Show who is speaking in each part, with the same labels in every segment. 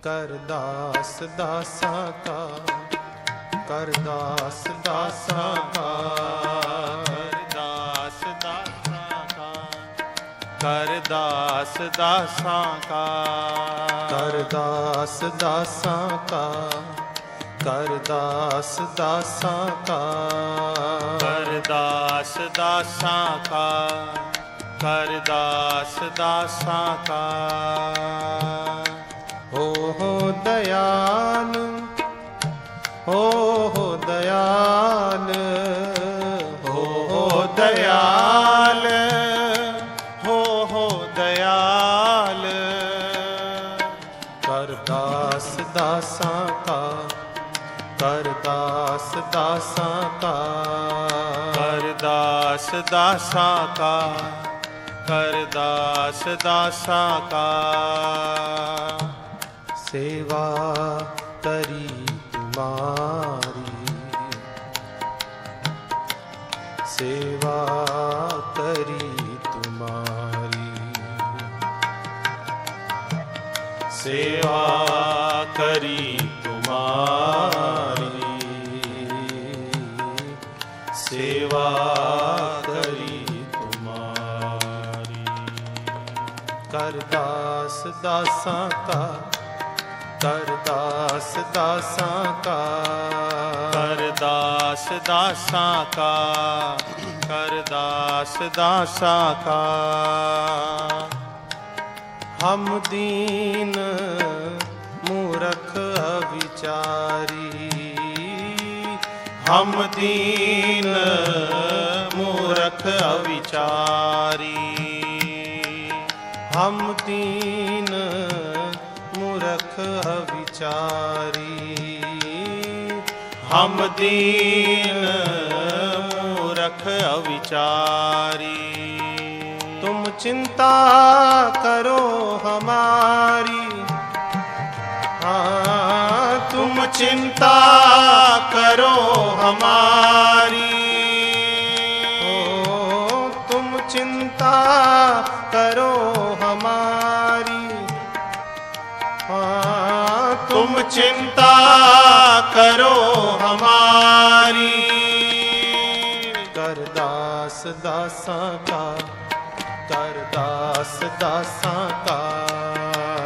Speaker 1: करदास दासा का, करदास दासा का,
Speaker 2: करदास दासा का, करदास दासा का,
Speaker 1: करदास दासा का, करदास दासा का,
Speaker 2: करदास दासा का, करदास दासा का।
Speaker 1: हो दयाल, हो दयाल,
Speaker 2: हो दयाल, हो दयाल।
Speaker 1: करदास दासा का, करदास दासा का,
Speaker 2: करदास दासा का, करदास दासा का।
Speaker 1: सेवा करी तुम्हारी, सेवा करी तुम्हारी,
Speaker 2: सेवा करी तुम्हारी, सेवा करी तुम्हारी।
Speaker 1: करदास दासा का, करदास दासा का,
Speaker 2: करदास दासा का, करदास दासा का।
Speaker 1: हम दीन मूरख अविचारी,
Speaker 2: हम दीन मूरख अविचारी,
Speaker 1: हम दीन मूरख अविचारी,
Speaker 2: हम दीन मूरख अविचारी।
Speaker 1: तुम चिंता करो हमारी, हाँ
Speaker 2: तुम चिंता करो हमारी,
Speaker 1: ओ तुम चिंता करो हमारी, हाँ
Speaker 2: तुम चिंता करो हमारी।
Speaker 1: करदास दासा का, करदास दासा का,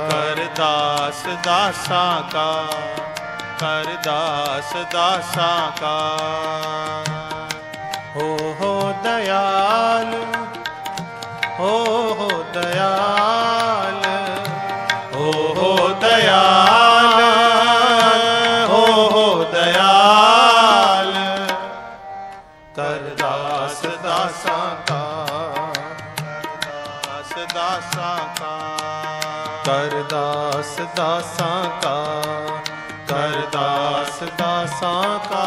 Speaker 2: करदास दासा का, करदास दासा का।
Speaker 1: हो दयाल, हो दयाल,
Speaker 2: हो दयाल, हो दयाल।
Speaker 1: करदास दासा का,
Speaker 2: करदास दासा का,
Speaker 1: करदास दासा का, करदास दासा का।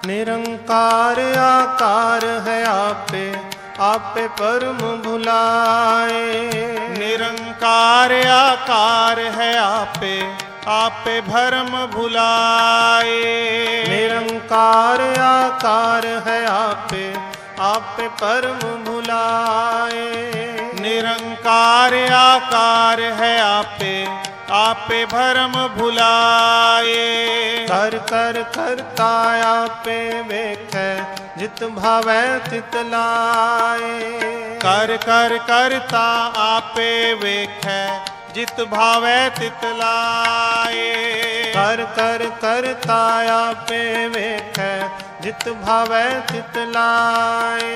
Speaker 1: निरंकार आकार है आपे, आपे परम भुलाए।
Speaker 2: निरंकार आकार है आपे, आपे भरम भुलाए।
Speaker 1: निरंकार आकार है आपे, आपे परम भुलाए।
Speaker 2: निरंकार आकार है आपे, आपे भरम भुलाए।
Speaker 1: कर कर करता आपे वेखै, जित भावै तित लाए।
Speaker 2: कर कर करता आपे वेखै, जित भावै तित लाए।
Speaker 1: कर कर करता आपे वेखै, जित भावै तित लाए।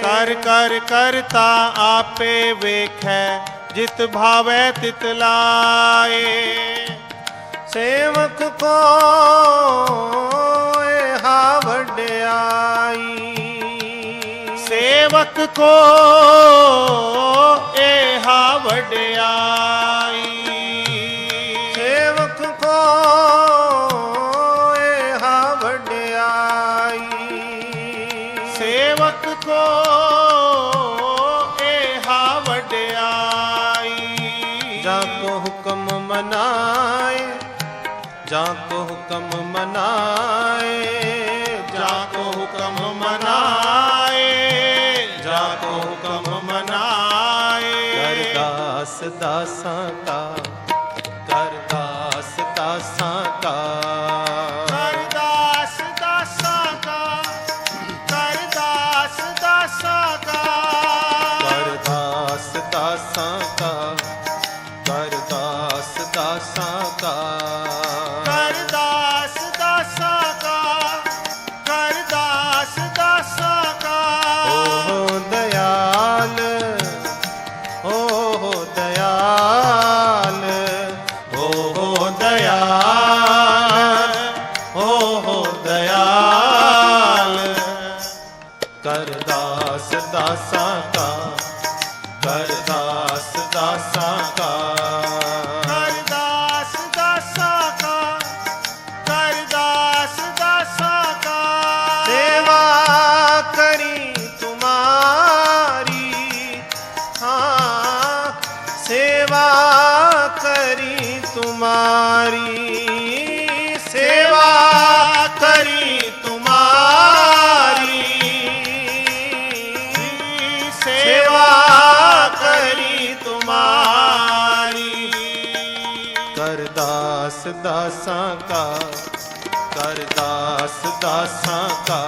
Speaker 2: कर कर करता आपे वेखै, जित भावै तित लाए।
Speaker 1: सेवक को एहा वड्याई,
Speaker 2: सेवक को एहा वड्याई।
Speaker 1: सेवक को एहा वड्याई।
Speaker 2: सेवक को एहा वड्याई।
Speaker 1: जाको हुक्म मनाए, जाको हुक्म मनाए,
Speaker 2: जाको हुक्म मनाए, जाको हुक्म मनाए।
Speaker 1: करदास दासां का, करदास दासां का,
Speaker 2: करदास दासां का, करदास दासां का,
Speaker 1: करदास दासां का, करदास दासां का,
Speaker 2: करदास दासां का, करदास दासां का।
Speaker 1: ओ दयाल, ओ दयाल, ओ दयाल, ओ दयाल। करदास दासां का, करदास दासां का,
Speaker 2: करदास दासां का, करदास दासां का।
Speaker 1: सेवा करी तुम्हारी, हाँ सेवा करी तुम्हारी, सेवा करी तुम्हारी, सेवा करी तुम्हारी। करदास दासां का, करदास दासां का,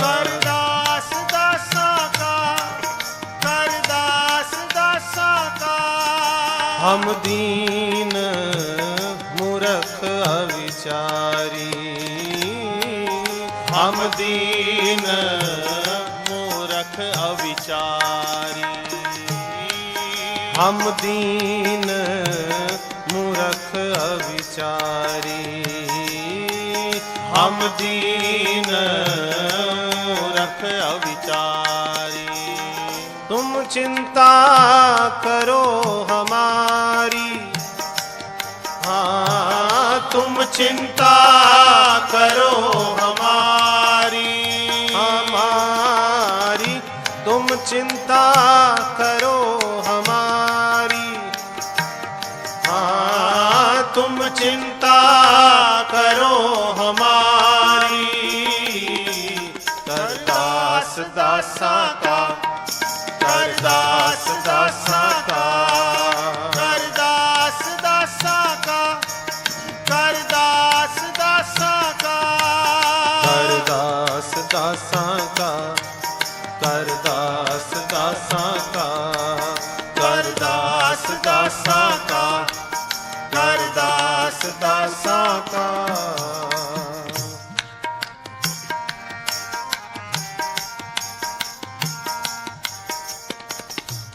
Speaker 2: करदास दासां का, करदास दासां का।
Speaker 1: हम दीन मूर्ख अविचारी, हम दीन
Speaker 2: मूर्ख अविचारी,
Speaker 1: हम दीन मूर्ख अविचारी, हम दीन
Speaker 2: मूर्ख अविचारी।
Speaker 1: तुम चिंता करो हमारी, हाँ तुम चिंता करो हमारी, हमारी तुम चिंता करो हमारी, हाँ तुम चिंता करो हमारी। करदास दासां का, करदास दासां का,
Speaker 2: करदास दासां का, करदास दासां का।
Speaker 1: करदास दासां का, करदास दासां का, करदास दासां का, करदास दासां का।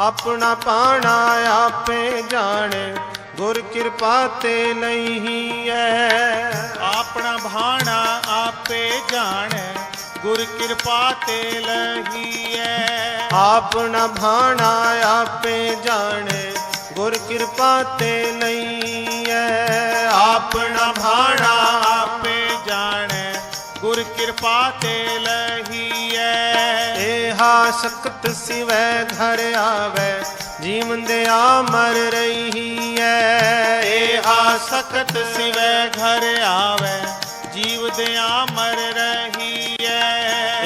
Speaker 1: अपना पाना आपे जाने, गुर कृपा ते नहीं है।
Speaker 2: अपना भाना आपे जाने, गुर कृपा ते लहीए।
Speaker 1: अपना भाना आपे जाने, गुर कृपा ते नहीं है। अपना भाना
Speaker 2: आपे जाने, गुर कृपा ते लहीए।
Speaker 1: एहा सख्त सिवै घर आवे, जीवन दया मर रही है।
Speaker 2: एहा सख्त सिवै घर आवे, जीव दया मर रही है।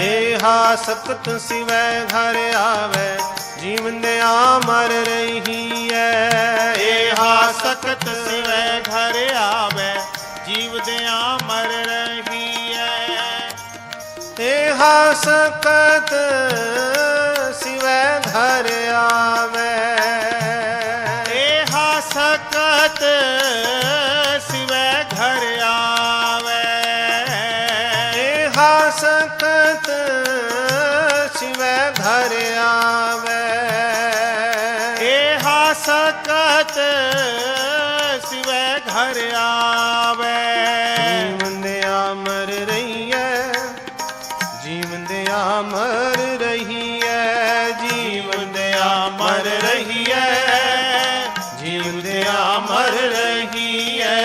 Speaker 1: एहा सख्त सिवै घर आवे, जीवन दया मर रही है।
Speaker 2: एहा सख्त सिवै घर आवे, जीव दया मर रही है।
Speaker 1: एहा सख्त सिवै घर आवे,
Speaker 2: एहा सख्त सिवै घर आवे।
Speaker 1: एहा सख्त सिवै घर आवे।
Speaker 2: एहा सख्त सिवै घर आवे।
Speaker 1: जीवन दया मर रही है, जीवन दया मर रही है। जीवन दया मर रही है, जीवन दया मर रही है।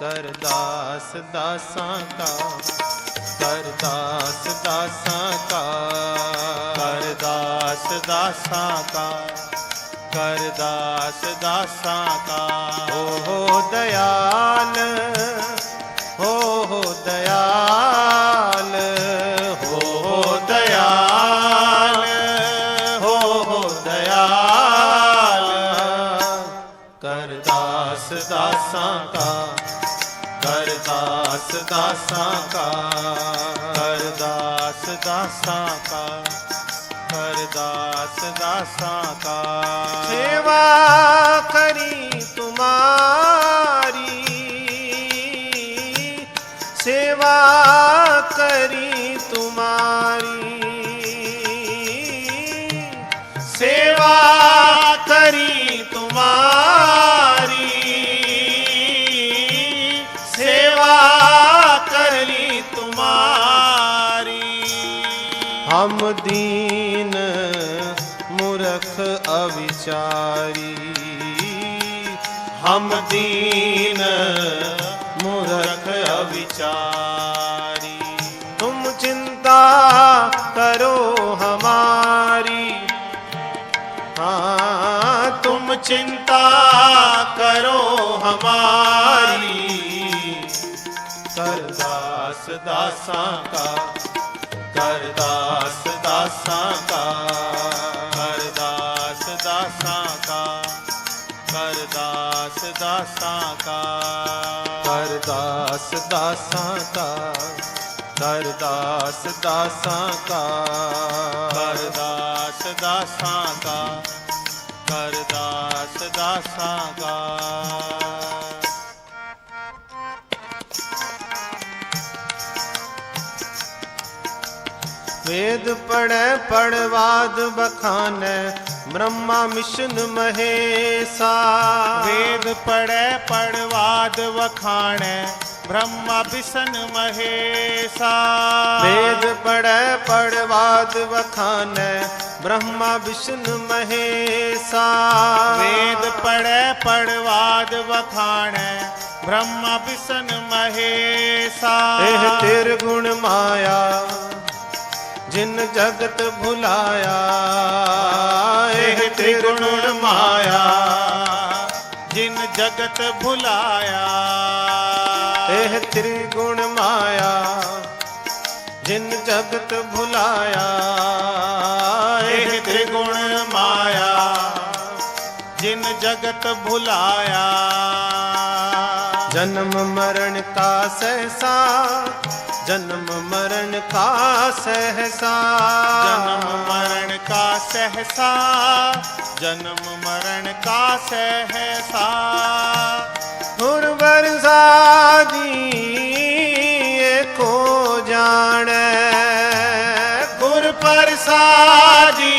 Speaker 1: करदास दासां का, करदास दासां का,
Speaker 2: करदास दासां का, करदास दासा का।
Speaker 1: हो दयाल, हो दयाल, हो
Speaker 2: दयाल,
Speaker 1: हो दयाल। करदास दासा का, करदास दासा का,
Speaker 2: करदास दासा का, करदास दासा का।
Speaker 1: सेवा करी तुम्हारी, सेवा करी तुम्हारी,
Speaker 2: सेवा करी तुम्हारी, सेवा करी तुम्हारी।
Speaker 1: हम दीन मूर्ख अविचारी, हम दीन मूर्ख
Speaker 2: अविचारी।
Speaker 1: तुम चिंता करो हमारी, हाँ
Speaker 2: तुम चिंता करो हमारी।
Speaker 1: करदास दासा का, करदास दासा का,
Speaker 2: करदास दासा का, करदास दासा का।
Speaker 1: करदास दासा का, करदास दासा का,
Speaker 2: करदास दासा का, करदास दासा का।
Speaker 1: वेद पढ़े पढ़वाद बखाने, ब्रह्मा विष्णु महेशा।
Speaker 2: वेद पढ़े पढ़वाद वखाणे, ब्रह्मा विष्णु महेशा।
Speaker 1: वेद पढ़े पढ़वाद बखाने, ब्रह्मा विष्णु महेशा।
Speaker 2: वेद पढ़े पढ़वाद वखाणे, ब्रह्मा विष्णु महेशा।
Speaker 1: एह त्रिगुण माया जिन जगत भुलाया, एह त्रिगुण माया
Speaker 2: जिन जगत भुलाया।
Speaker 1: एह त्रिगुण माया जिन जगत भुलाया,
Speaker 2: एह त्रिगुण माया जिन जगत भुलाया।
Speaker 1: जन्म मरण का सहसा, जन्म मरण का सहसा,
Speaker 2: जन्म मरण का सहसा, जन्म मरण का सहसा।
Speaker 1: गुरबरसादी को जाने,
Speaker 2: गुर प्रसादी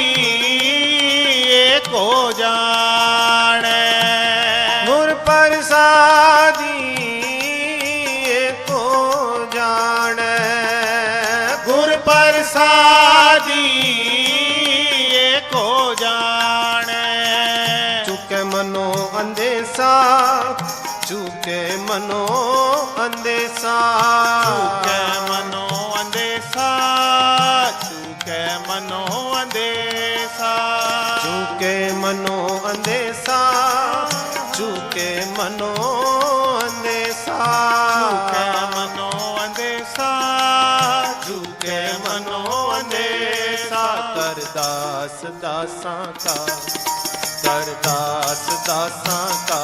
Speaker 2: को जाने।
Speaker 1: गुर प्रसादी को जाने,
Speaker 2: गुर प्रसादी को जाने।
Speaker 1: चुके मनो अंदेशा, चुके मनो अंदेशा,
Speaker 2: चूके मनो अंदेशा, चूके मनो अंदेशा।
Speaker 1: चुके मनो अंदेशा, चुके मनो अंदेशा,
Speaker 2: चूके मनो अंदेशा, चूके मनो अंदेशा।
Speaker 1: करदास दासा का, करदास दासा का,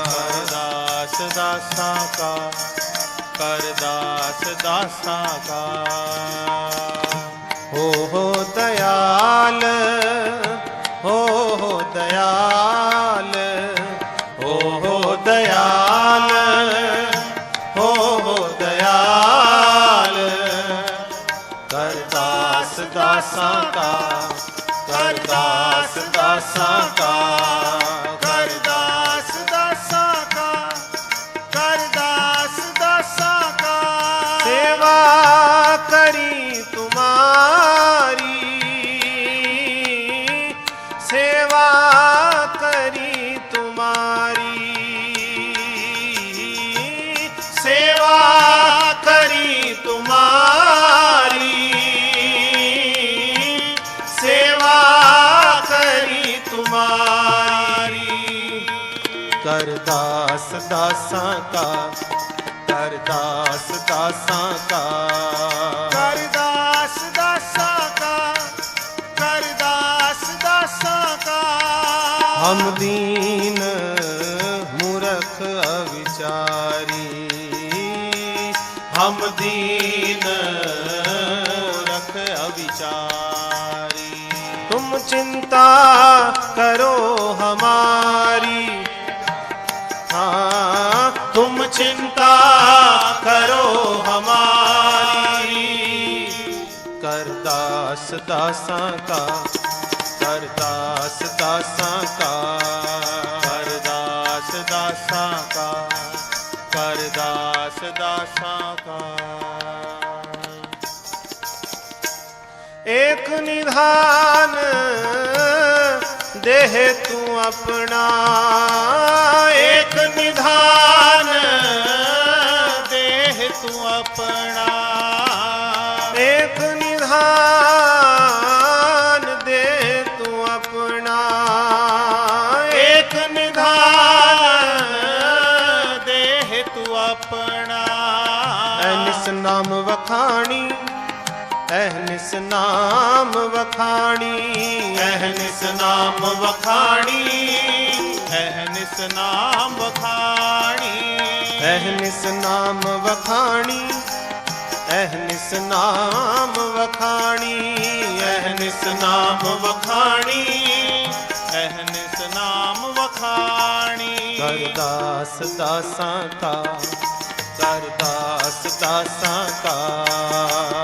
Speaker 2: करदास दासा का, करदास दासा का।
Speaker 1: हो दयाल, हो दयाल, हो दयाल, हो दयाल। करदास दासा का, करदास दासा का,
Speaker 2: करदास दासा का, करदास दासा का।
Speaker 1: सेवा करी तुम्हारी, सेवा करी तुम्हारी,
Speaker 2: सेवा करी तुम्हारी,
Speaker 1: सेवा करी तुम्हारी। दास दासां का, करदास दासां का।
Speaker 2: करदास दासा का, करदास दासा का।
Speaker 1: हम दीन मूरख अविचारी, हम दीन
Speaker 2: मूरख अविचारी।
Speaker 1: तुम चिंता करो हमारी, हाँ तुम चिंता करो हमारी। करदास दासां का, करदास दासां का।
Speaker 2: करदास दासा का, करदास दासा का।
Speaker 1: एक निधान देह तू अपना,
Speaker 2: एक निधान देह तू अपना।
Speaker 1: एक निधान दे तू अपना,
Speaker 2: एक निधान देह तू अपना।
Speaker 1: अहनिस नाम वखाणी, अहनिस नाम वखाणी।
Speaker 2: अहनिस नाम वखाणी, अहनिस नाम वखाणी।
Speaker 1: अहनिस नाम वखाणी, अहनिस नाम वखाणी।
Speaker 2: अहनिस नाम वखाणी, अहनिस नाम वखाणी।
Speaker 1: करदास दासां का, करदास दासां का।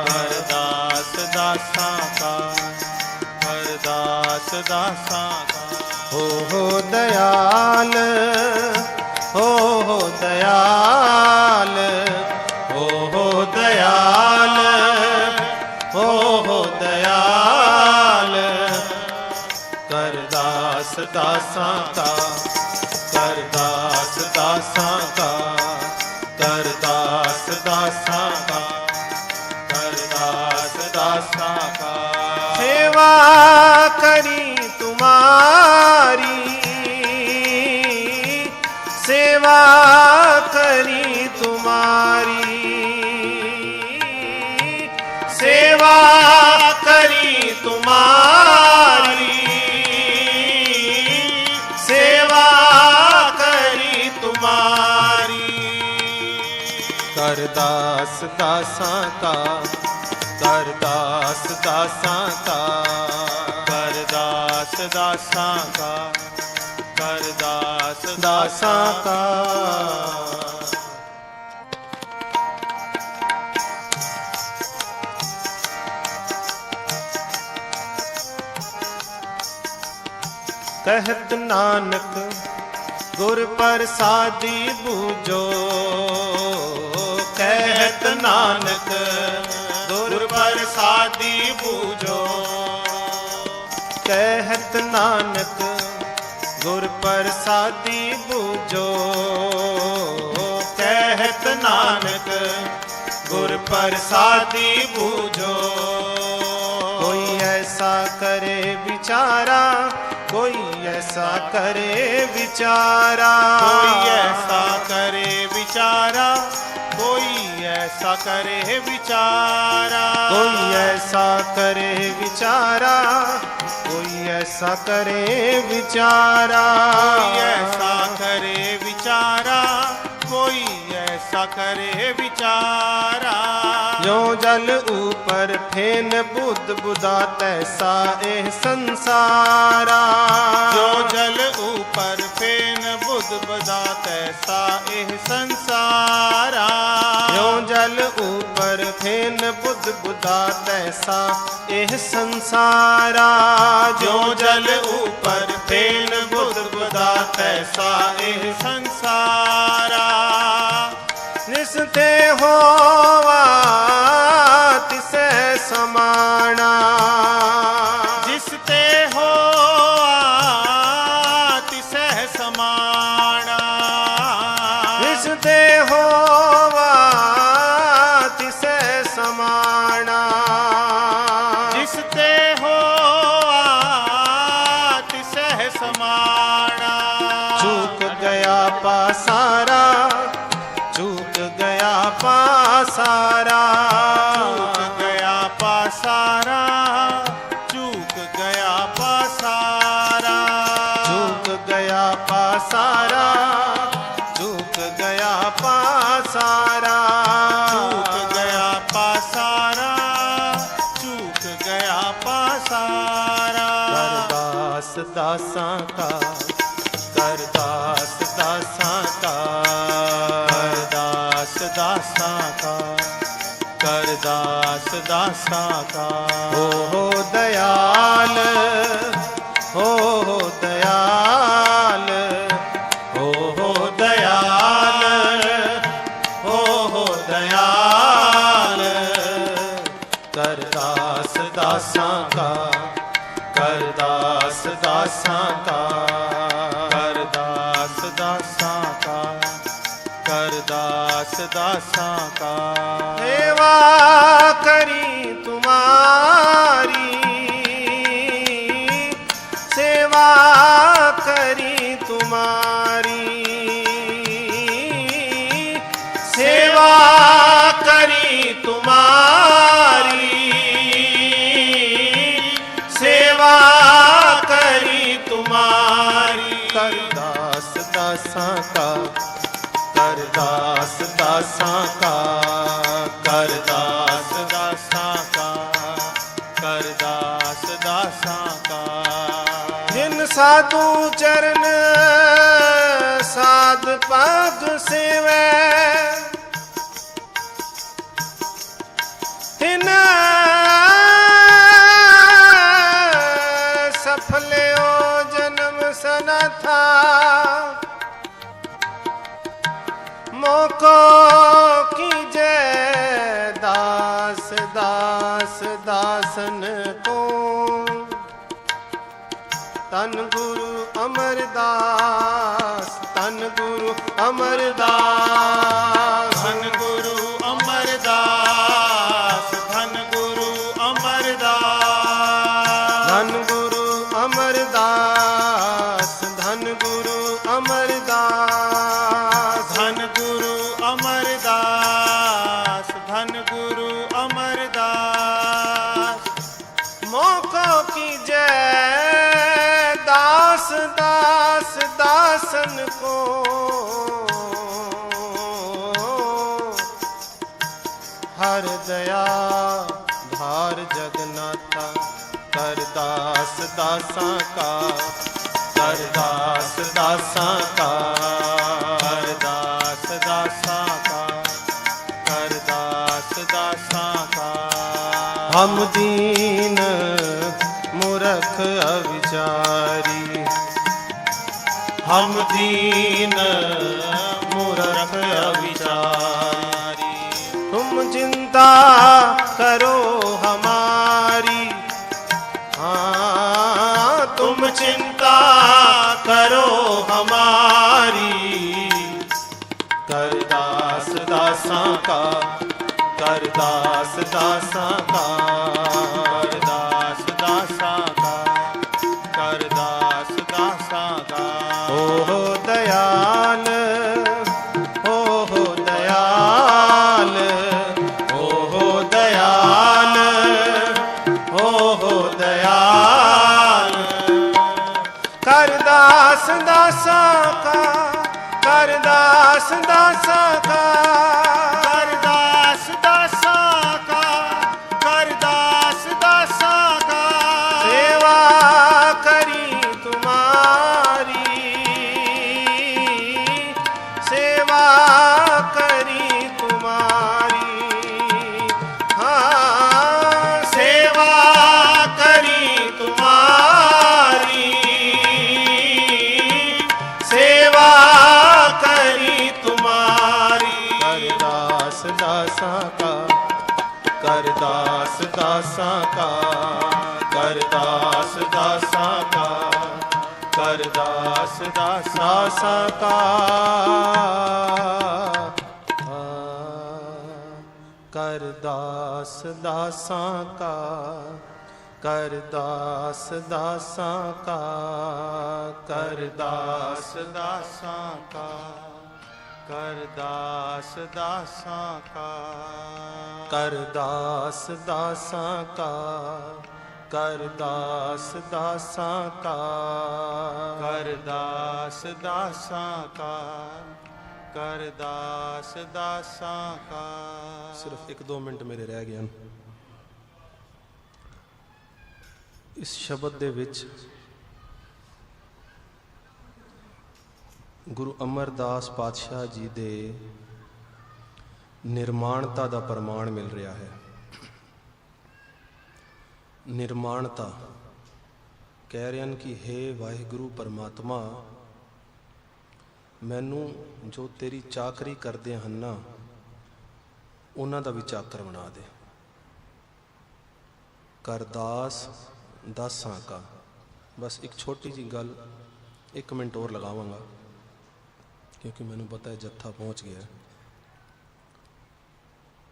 Speaker 2: करदास दासा का, करदास दासा का।
Speaker 1: हो दयाल, हो दयाल, हो दयाल, हो दयाल। करदास दासां का, करदास दासां का। करदास दासां का, करदास दासां का। सेवा करी तुम्हारी, सेवा करी तुम्हारी। सेवा करी तुम्हारी, सेवा करी तुम्हारी। करदास दासां का, करदास दासां का।
Speaker 2: करदास दासा का, करदास
Speaker 1: दासां का। कहत नानक गुर प्रसादी बूझो,
Speaker 2: कहत नानक गुर प्रसादी बूझो।
Speaker 1: कहत नानक गुर प्रसादी बूझो।
Speaker 2: कहत नानक गुर प्रसादी बूझो।
Speaker 1: कोई ऐसा करे विचारा, कोई ऐसा करे विचारा।
Speaker 2: कोई ऐसा करे विचारा, कोई ऐसा करे विचारा।
Speaker 1: कोई ऐसा करे विचारा, कोई ऐसा करे विचारा।
Speaker 2: कोई ऐसा करे विचारा, कोई ऐसा करे विचारा।
Speaker 1: जो जल ऊपर फेन बुध बुदा तैसा एह संसारा।
Speaker 2: जो जल ऊपर फेन बुध बुदा तैसा एह संसारा।
Speaker 1: जो जल ऊपर फेन बुध बुदा तैसा एह संसारा।
Speaker 2: जो जल ऊपर फेन बुध बुदा तैसा एह संसारा।
Speaker 1: निस्ते होवा तिसे समाना।
Speaker 2: जिसते हो तिसे समाना।
Speaker 1: निस्ते होवा तिसे समाना।
Speaker 2: जिसते हो तिसे समाना।
Speaker 1: चूक गया पासा पासारा,
Speaker 2: चूक गया पासारा, चूक गया पासारा,
Speaker 1: चूक गया पासारा, चूक गया पासारा,
Speaker 2: चूक गया पासारा, चूक गया पासारा।
Speaker 1: करदास दासां का, करदास दासां का,
Speaker 2: करदास दासा का, करदास दासा का।
Speaker 1: हो दयाल, हो दयाल, हो दयाल, हो दयाल। करदास दासां का, करदास दासां का,
Speaker 2: करदास दासा का, करदास दासा का।
Speaker 1: सेवा करी तुम्हारी, सेवा करी तुम्हारी, सेवा करी तुम्हारी, सेवा करी तुम्हारी। करदास दासां का, करदास दासां का, करदास
Speaker 2: दासा का, करदास दासा का।
Speaker 1: जिन साधु चरण साध पग सेवै, तिन सफल्यो जन्म सनाथा। मोको कीजे दास दास दासन को, तन गुरु अमरदास, तन गुरु अमरदास,
Speaker 2: धन गुरु अमरदास, धन गुरु अमरदास,
Speaker 1: धन गुरु अमरदास, धन गुरु अमरदास,
Speaker 2: धन गुरु अमरदास, धन गुरु अमरदास।
Speaker 1: मोको की जय दास दास दासन को, हर दया धार जगन्नाथा। करदास दासां का, करदास दासां का,
Speaker 2: करदास दासा का, करदास दासा का।
Speaker 1: हम दीन मूर्ख अविचारी, हम दीन मूर्ख अविचारी। तुम चिंता करो हमारी, हाँ तुम चिंता करो हमारी। करदास दासां का, करदास दासां का,
Speaker 2: करदास दासा का, करदास दासा का।
Speaker 1: हो दयाल, हो दयाल, हो दयाल, हो दयाल। करदास दासां का, करदास दासां का,
Speaker 2: करदास दासा का, करदास दासा का।
Speaker 1: सेवा करी तुम्हारी, सेवा करी तुम्हारी, हाँ सेवा करी तुम्हारी, सेवा करी तुम्हारी। करदास दासां का, करदास दासां का, करदास दासां का, करदास दासां का। करदास दासां का, करदास दासां का, करदास
Speaker 2: दासा का, ਕਰਦਾਸ ਦਾਸਾਂ ਕਾ
Speaker 1: ਕਰਦਾਸ ਦਾਸਾਂ ਕਾ ਕਰਦਾਸ ਦਾਸਾਂ ਕਾ
Speaker 2: ਕਰਦਾਸ ਦਾਸਾਂ ਕਾ ਕਰਦਾਸ ਦਾਸਾਂ ਕਾ।
Speaker 1: ਸਿਰਫ 1-2 ਮਿੰਟ ਮੇਰੇ ਰਹਿ ਗਏ ਹਨ। ਇਸ ਸ਼ਬਦ ਦੇ ਵਿੱਚ ਗੁਰੂ ਅਮਰਦਾਸ ਪਾਤਸ਼ਾਹ ਜੀ ਦੇ ਨਿਰਮਾਣਤਾ ਦਾ ਪ੍ਰਮਾਣ ਮਿਲ ਰਿਹਾ ਹੈ। ਨਿਰਮਾਣਤਾ ਕਹਿ ਰਹੇ ਹਨ ਕਿ ਹੇ ਵਾਹਿਗੁਰੂ ਪਰਮਾਤਮਾ, ਮੈਨੂੰ ਜੋ ਤੇਰੀ ਚਾਕਰੀ ਕਰਦੇ ਹਨ ਨਾ, ਉਹਨਾਂ ਦਾ ਵੀ ਚਾਕਰ ਬਣਾ ਦੇ। ਕਰਦਾਸ ਦਾਸਾਂ ਕਾ। ਬਸ ਇੱਕ ਛੋਟੀ ਜੀ ਗੱਲ 1 ਮਿੰਟ ਹੋਰ ਲਗਾਵਾਂਗਾ, ਕਿਉਂਕਿ ਮੈਨੂੰ ਪਤਾ ਹੈ ਜੱਥਾ ਪਹੁੰਚ ਗਿਆ।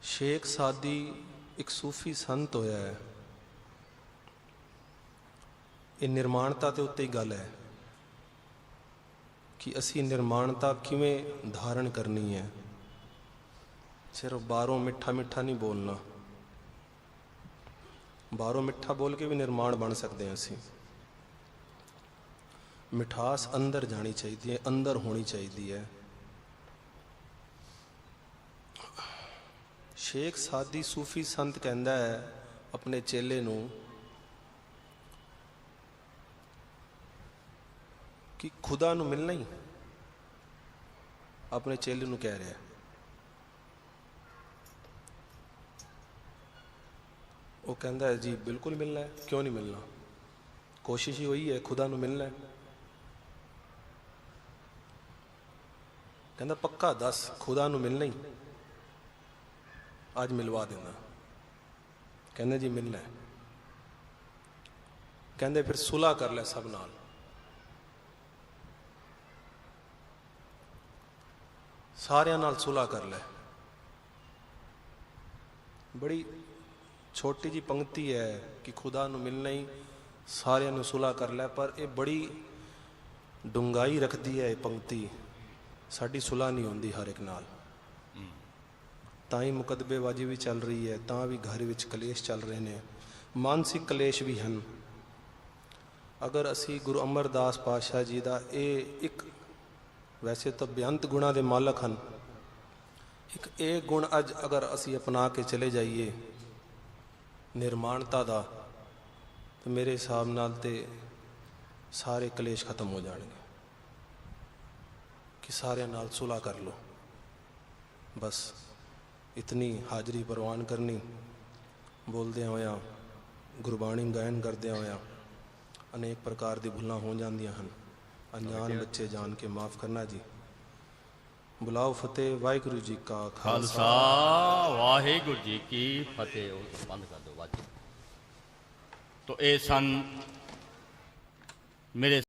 Speaker 1: ਸ਼ੇਖ ਸਾਦੀ ਇੱਕ ਸੂਫੀ ਸੰਤ ਹੋਇਆ ਹੈ। ਇਹ ਨਿਰਮਾਣਤਾ ਦੇ ਉੱਤੇ ਹੀ ਗੱਲ ਹੈ ਕਿ ਅਸੀਂ ਨਿਰਮਾਣਤਾ ਕਿਵੇਂ ਧਾਰਨ ਕਰਨੀ ਹੈ। ਸਿਰਫ ਬਾਹਰੋਂ ਮਿੱਠਾ ਮਿੱਠਾ ਨਹੀਂ ਬੋਲਣਾ। ਬਾਹਰੋਂ ਮਿੱਠਾ ਬੋਲ ਕੇ ਵੀ ਨਿਰਮਾਣ ਬਣ ਸਕਦੇ ਹਾਂ ਅਸੀਂ। ਮਿਠਾਸ ਅੰਦਰ ਜਾਣੀ ਚਾਹੀਦੀ ਹੈ, ਅੰਦਰ ਹੋਣੀ ਚਾਹੀਦੀ ਹੈ। ਸ਼ੇਖ ਸਾਦੀ ਸੂਫੀ ਸੰਤ ਕਹਿੰਦਾ ਹੈ ਆਪਣੇ ਚੇਲੇ ਨੂੰ ਕਿ ਖੁਦਾ ਨੂੰ ਮਿਲਣਾ ਹੀ। ਆਪਣੇ ਚੇਲੇ ਨੂੰ ਕਹਿ ਰਿਹਾ, ਉਹ ਕਹਿੰਦਾ ਹੈ ਜੀ ਬਿਲਕੁਲ ਮਿਲਣਾ ਹੈ, ਕਿਉਂ ਨਹੀਂ ਮਿਲਣਾ, ਕੋਸ਼ਿਸ਼ ਹੀ ਹੋਈ ਹੈ, ਖੁਦਾ ਨੂੰ ਮਿਲਣਾ ਹੈ। ਕਹਿੰਦਾ ਪੱਕਾ ਦੱਸ, ਖੁਦਾ ਨੂੰ ਮਿਲਣਾ ਹੀ, ਅੱਜ ਮਿਲਵਾ ਦੇਣਾ। ਕਹਿੰਦੇ ਜੀ ਮਿਲਣਾ ਹੈ। ਕਹਿੰਦੇ ਫਿਰ ਸੁਲ੍ਹਾ ਕਰ ਲੈ ਸਭ ਨਾਲ। ਸਾਰਿਆਂ ਨਾਲ ਸੁਲ੍ਹਾ ਕਰ ਲੈ। ਬੜੀ ਛੋਟੀ ਜੀ ਪੰਕਤੀ ਹੈ ਕਿ ਖੁਦਾ ਨੂੰ ਮਿਲਣਾ ਹੀ, ਸਾਰਿਆਂ ਨੂੰ ਸੁਲ੍ਹਾ ਕਰ ਲੈ, ਪਰ ਇਹ ਬੜੀ ਡੂੰਘਾਈ ਰੱਖਦੀ ਹੈ ਇਹ ਪੰਕਤੀ। ਸਾਡੀ ਸੁਲ੍ਹਾ ਨਹੀਂ ਹੁੰਦੀ ਹਰ ਇੱਕ ਨਾਲ, ਤਾਂ ਹੀ ਮੁਕੱਦਮੇਬਾਜ਼ੀ ਵੀ ਚੱਲ ਰਹੀ ਹੈ, ਤਾਂ ਵੀ ਘਰ ਵਿੱਚ ਕਲੇਸ਼ ਚੱਲ ਰਹੇ ਨੇ, ਮਾਨਸਿਕ ਕਲੇਸ਼ ਵੀ ਹਨ। ਅਗਰ ਅਸੀਂ ਗੁਰੂ ਅਮਰਦਾਸ ਪਾਤਸ਼ਾਹ ਜੀ ਦਾ ਇਹ ਇੱਕ, ਵੈਸੇ ਤਾਂ ਬੇਅੰਤ ਗੁਣਾਂ ਦੇ ਮਾਲਕ ਹਨ, ਇੱਕ ਇਹ ਗੁਣ ਅੱਜ ਅਗਰ ਅਸੀਂ ਅਪਣਾ ਕੇ ਚਲੇ ਜਾਈਏ ਨਿਰਮਾਣਤਾ ਦਾ, ਤਾਂ ਮੇਰੇ ਹਿਸਾਬ ਨਾਲ ਤੇ ਸਾਰੇ ਕਲੇਸ਼ ਖਤਮ ਹੋ ਜਾਣਗੇ। ਕਿ ਸਾਰਿਆਂ ਨਾਲ ਸੁਲ੍ਹਾ ਕਰ ਲਓ। ਬਸ ਇਤਨੀ ਹਾਜ਼ਰੀ ਪ੍ਰਵਾਨ ਕਰਨੀ। ਬੋਲਦਿਆਂ ਹੋਇਆਂ, ਗੁਰਬਾਣੀ ਗਾਇਨ ਕਰਦਿਆਂ ਹੋਇਆਂ ਅਨੇਕ ਪ੍ਰਕਾਰ ਦੀ ਭੁੱਲਾਂ ਹੋ ਜਾਂਦੀਆਂ ਹਨ। ਅਣਜਾਣ ਬੱਚੇ ਜਾਣ ਕੇ ਮਾਫ ਕਰਨਾ ਜੀ। ਬੁਲਾਓ ਫਤਿਹ। ਵਾਹਿਗੁਰੂ ਜੀ ਕਾ
Speaker 3: ਖਾਲਸਾ ਵਾਹਿਗੁਰੂ ਜੀ ਕੀ ਫਤਿਹ। ਉਹ ਬੰਦ ਕਰ ਦਿਓ ਬਾਜੀ। तो ये सन मेरे